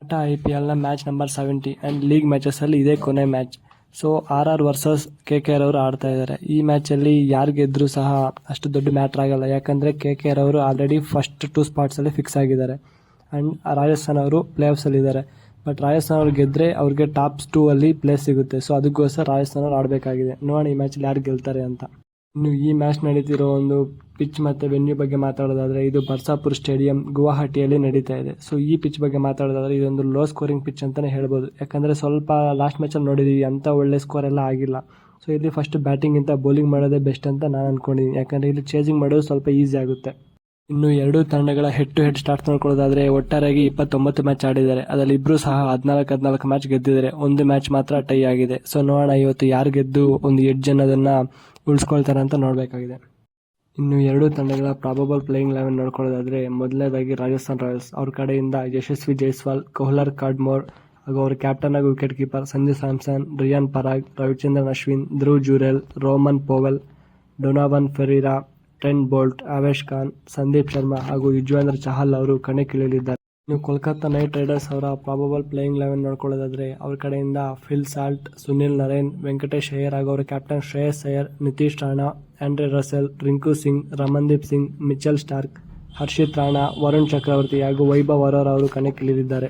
IPL match number 70 and league matches ಅಲ್ಲಿ ಇದೇ ಕೊನೆ match. So RR versus KKR ಅವರು ಆಡ್ತಾ ಇದ್ದಾರೆ. ಈ ಮ್ಯಾಚ್ ಅಲ್ಲಿ ಯಾರು ಗೆದ್ರೂ ಸಹ ಅಷ್ಟು ದೊಡ್ಡ ಮ್ಯಾಟರ್ ಆಗಲ್ಲ, ಯಾಕಂದ್ರೆ KKR ಅವರು ಆಲ್ರೆಡಿ ಫಸ್ಟ್ 2 ಸ್ಪಾಟ್ಸ್ ಅಲ್ಲಿ ಫಿಕ್ಸ್ ಆಗಿದ್ದಾರೆ ಅಂಡ್ ರಾಜಸ್ಥಾನ್ ಅವರು ಪ್ಲೇ ಆಫ್ಸ್ ಅಲ್ಲಿ ಇದ್ದಾರೆ. ಬಟ್ ರಾಜಸ್ಥಾನ್ ಅವರು ಗೆದ್ರೆ ಅವ್ರಿಗೆ ಟಾಪ್ 2 ಅಲ್ಲಿ ಪ್ಲೇಸ್ ಸಿಗುತ್ತೆ. ಸೊ ಅದಕ್ಕೋಸ್ಕರ ರಾಜಸ್ಥಾನ್ ಅವರು ಆಡಬೇಕಾಗಿದೆ. ನೋಡೋಣ ಈ ಮ್ಯಾಚ್ ಯಾರು ಗೆಲ್ತಾರೆ ಅಂತ. ಇನ್ನು ಈ ಮ್ಯಾಚ್ ನಡೀತಿರೋ ಒಂದು ಪಿಚ್ ಮತ್ತೆ ವೆನ್ಯೂ ಬಗ್ಗೆ ಮಾತಾಡೋದಾದ್ರೆ ಇದು ಬರ್ಸಾಪುರ್ ಸ್ಟೇಡಿಯಂ ಗುವಾಹಟಿಯಲ್ಲಿ ನಡೀತಾ ಇದೆ. ಸೊ ಈ ಪಿಚ್ ಬಗ್ಗೆ ಮಾತಾಡೋದಾದ್ರೆ ಇದೊಂದು ಲೋ ಸ್ಕೋರಿಂಗ್ ಪಿಚ್ ಅಂತಾನೆ ಹೇಳ್ಬೋದು, ಯಾಕಂದ್ರೆ ಸ್ವಲ್ಪ ಲಾಸ್ಟ್ ಮ್ಯಾಚಲ್ಲಿ ನೋಡಿದೀವಿ ಅಂತ ಒಳ್ಳೆ ಸ್ಕೋರ್ ಎಲ್ಲ ಆಗಿಲ್ಲ. ಸೊ ಇಲ್ಲಿ ಫಸ್ಟ್ ಬ್ಯಾಟಿಂಗ್ ಇಂತ ಬೌಲಿಂಗ್ ಮಾಡೋದೇ ಬೆಸ್ಟ್ ಅಂತ ನಾನು ಅನ್ಕೊಂಡಿದ್ದೀನಿ, ಯಾಕಂದ್ರೆ ಇಲ್ಲಿ ಚೇಸಿಂಗ್ ಮಾಡೋದು ಸ್ವಲ್ಪ ಈಸಿ ಆಗುತ್ತೆ. ಇನ್ನು ಎರಡೂ ತಂಡಗಳ ಹೆಡ್ ಟು ಹೆಡ್ ಸ್ಟಾರ್ಟ್ ನೋಡ್ಕೊಳ್ಳೋದಾದ್ರೆ ಒಟ್ಟಾರೆಯಾಗಿ 29 ಮ್ಯಾಚ್ ಆಡಿದ್ದಾರೆ. ಅದರಲ್ಲಿ ಇಬ್ರು ಸಹ 14 ಮ್ಯಾಚ್ ಗೆದ್ದಿದ್ದಾರೆ, ಒಂದು ಮ್ಯಾಚ್ ಮಾತ್ರ ಟೈ ಆಗಿದೆ. ಸೊ ನೋಡೋಣ ಇವತ್ತು ಯಾರು ಗೆದ್ದು ಒಂದು ಎಡ್ಜ್ ಅನ್ನೋದನ್ನ ಉಳಿಸ್ಕೊಳ್ತಾರೆ ಅಂತ ನೋಡಬೇಕಾಗಿದೆ. ಇನ್ನು ಎರಡೂ ತಂಡಗಳ ಪ್ರಾಬಬಲ್ ಪ್ಲೇಯಿಂಗ್ 11 ನೋಡ್ಕೊಳ್ಳೋದಾದ್ರೆ ಮೊದಲನೇದಾಗಿ ರಾಜಸ್ಥಾನ್ ರಾಯಲ್ಸ್ ಅವ್ರ ಕಡೆಯಿಂದ ಯಶಸ್ವಿ ಜೈಸ್ವಾಲ್, ಕೊಹ್ಲರ್ ಕಾಡ್ಮೋರ್ ಹಾಗೂ ಅವರ ಕ್ಯಾಪ್ಟನ್ ಹಾಗೂ wicket keeper Sanju Samson, Riyan Parag, Ravichandran Ashwin, Dhruv Jurel, Rovman Powell, Donovan Ferreira, Trent Boult, Avesh Khan, Sandeep Sharma ಹಾಗೂ ಯುಜ್ವೇಂದ್ರ ಚಹಲ್ ಅವರು ಕಣಕ್ಕಿಳಿಯಲಿದ್ದಾರೆ. ಇನ್ನು ಕೋಲ್ಕತ್ತಾ ನೈಟ್ ರೈಡರ್ಸ್ ಅವರ ಪ್ರಾಬಬಲ್ ಪ್ಲೇಯಿಂಗ್ 11 ನೋಡ್ಕೊಳ್ಳೋದಾದ್ರೆ ಅವ್ರ ಕಡೆಯಿಂದ ಫಿಲ್ ಸಾಲ್ಟ್, ಸುನಿಲ್ ನರೇನ್, ವೆಂಕಟೇಶ್ ಅಯ್ಯರ್ ಹಾಗೂ ಅವರ captain Shreyas Iyer, Nitish Rana, Andre Russell, Rinku Singh, Ramandeep Singh, Mitchell Starc, Harshit Rana, Varun Chakravarthy ಹಾಗೂ ವೈಭವ್ ಅರೋರಾ ಅವರು ಕಣಕ್ಕಿಳಿದಿದ್ದಾರೆ.